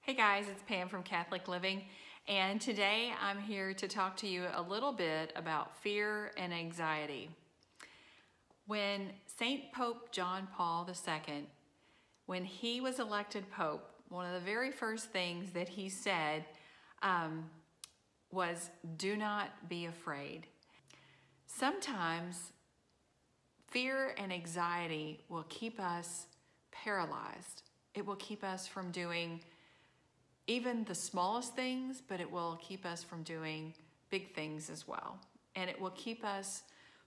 Hey guys, it's Pam from Catholic Living, and today I'm here to talk to you a little bit about fear and anxiety. When Saint Pope John Paul II, when he was elected Pope, one of the very first things that he said was, "Do not be afraid." Sometimes fear and anxiety will keep us paralyzed. It will keep us from doing even the smallest things, but it will keep us from doing big things as well. And it will keep us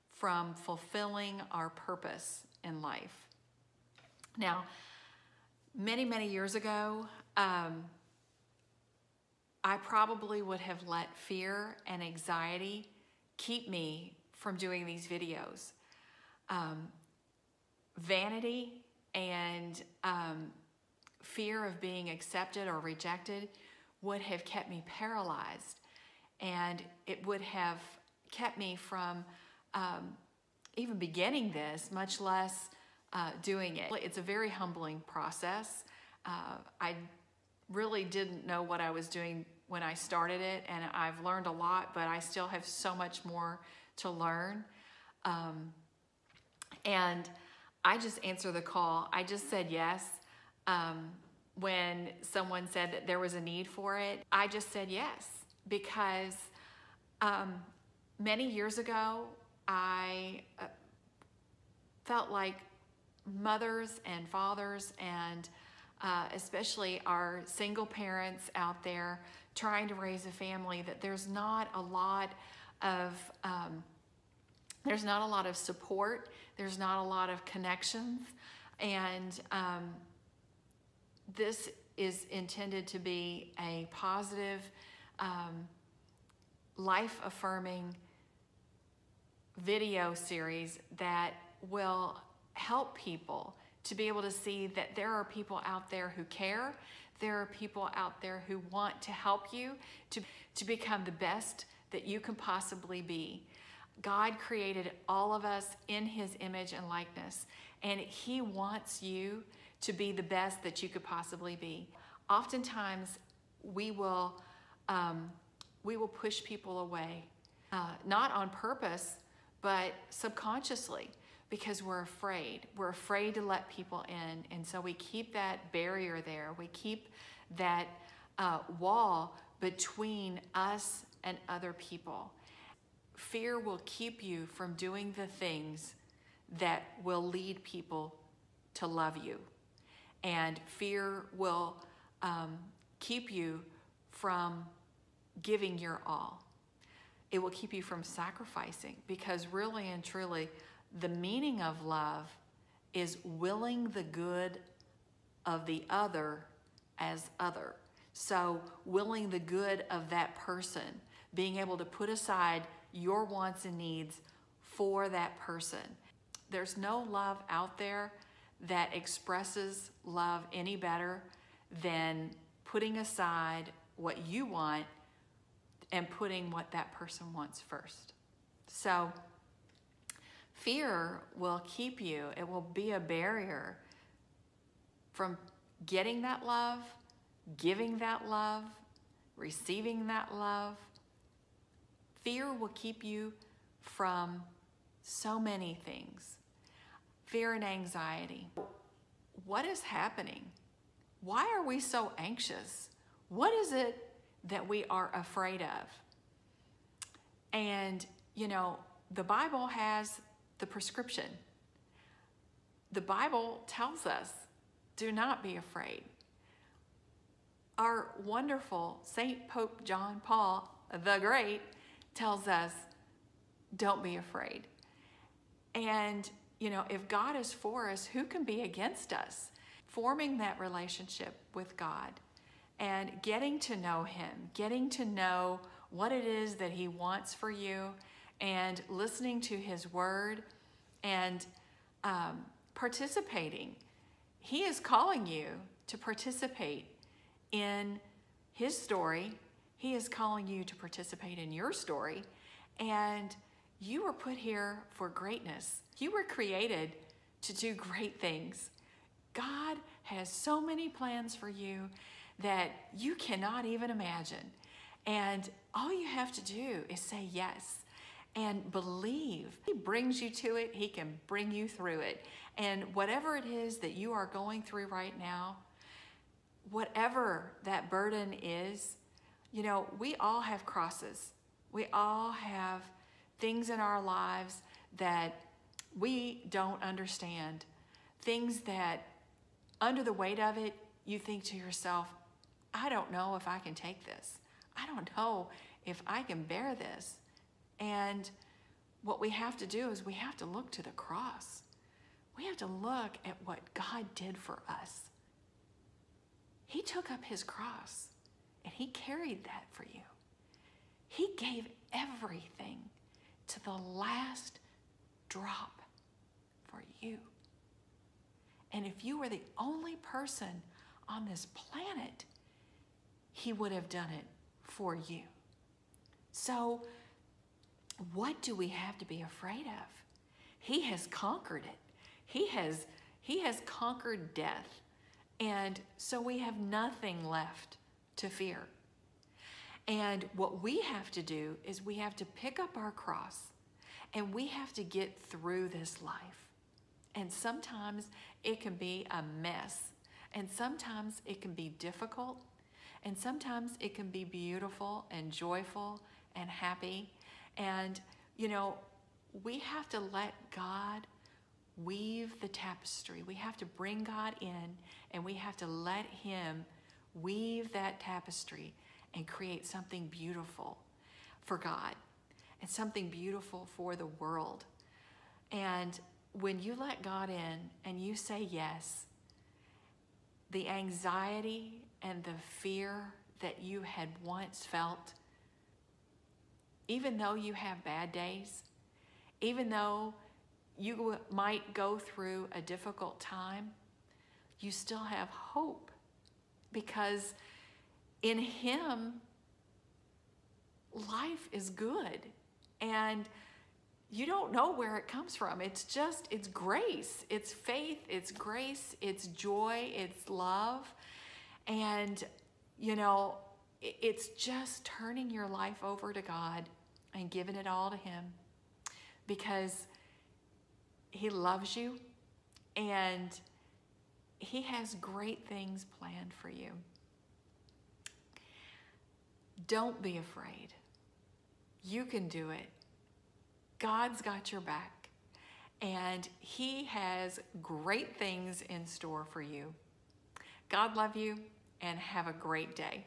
from fulfilling our purpose in life. Now, many years ago, I probably would have let fear and anxiety keep me from doing these videos. Vanity and fear of being accepted or rejected would have kept me paralyzed, and it would have kept me from even beginning this, much less doing it. It's a very humbling process. I really didn't know what I was doing when I started it, and I've learned a lot, but I still have so much more to learn. And I just answered the call. I just said yes. When someone said that there was a need for it, I just said yes, because many years ago, I felt like mothers and fathers and especially our single parents out there trying to raise a family, that there's not a lot of support, there's not a lot of connections, and this is intended to be a positive, life-affirming video series that will help people to be able to see that there are people out there who care. There are people out there who want to help you to become the best that you can possibly be. God created all of us in His image and likeness, and He wants you to be the best that you could possibly be. Oftentimes, we will push people away, not on purpose, but subconsciously, because we're afraid. We're afraid to let people in, and so we keep that barrier there. We keep that wall between us and other people. Fear will keep you from doing the things that will lead people to love you. And fear will keep you from giving your all. It will keep you from sacrificing, because really and truly, the meaning of love is willing the good of the other as other. So willing the good of that person, being able to put aside your wants and needs for that person. There's no love out there that expresses love any better than putting aside what you want and putting what that person wants first. So fear will keep you, it will be a barrier from getting that love, giving that love, receiving that love. Fear will keep you from so many things. Fear and anxiety. What is happening? Why are we so anxious? What is it that we are afraid of? And, you know, the Bible has the prescription. The Bible tells us, do not be afraid. Our wonderful Saint Pope John Paul the Great tells us, don't be afraid. And you know, if God is for us, who can be against us? Forming that relationship with God and getting to know Him, getting to know what it is that He wants for you, and listening to His word and participating. He is calling you to participate in His story. He is calling you to participate in your story, and you were put here for greatness. You were created to do great things. God has so many plans for you that you cannot even imagine. And all you have to do is say yes and believe. He brings you to it. He can bring you through it. And whatever it is that you are going through right now, whatever that burden is, you know, we all have crosses. We all have things in our lives that we don't understand. Things that under the weight of it, you think to yourself, I don't know if I can take this. I don't know if I can bear this. And what we have to do is we have to look to the cross. We have to look at what God did for us. He took up his cross and he carried that for you. He gave everything to the last drop for you. And if you were the only person on this planet, he would have done it for you. So what do we have to be afraid of? He has conquered it. He has conquered death. And so we have nothing left to fear. And what we have to do is we have to pick up our cross and we have to get through this life. And sometimes it can be a mess. And sometimes it can be difficult. And sometimes it can be beautiful and joyful and happy. And, you know, we have to let God weave the tapestry. We have to bring God in and we have to let him weave that tapestry and create something beautiful for God and something beautiful for the world. And when you let God in and you say yes, the anxiety and the fear that you had once felt, even though you have bad days, even though you might go through a difficult time, you still have hope, because in him, life is good. And you don't know where it comes from. It's grace. It's faith. It's grace. It's joy. It's love. And, you know, it's just turning your life over to God and giving it all to him, because he loves you and he has great things planned for you. Don't be afraid. You can do it. God's got your back, and he has great things in store for you. God love you, and have a great day.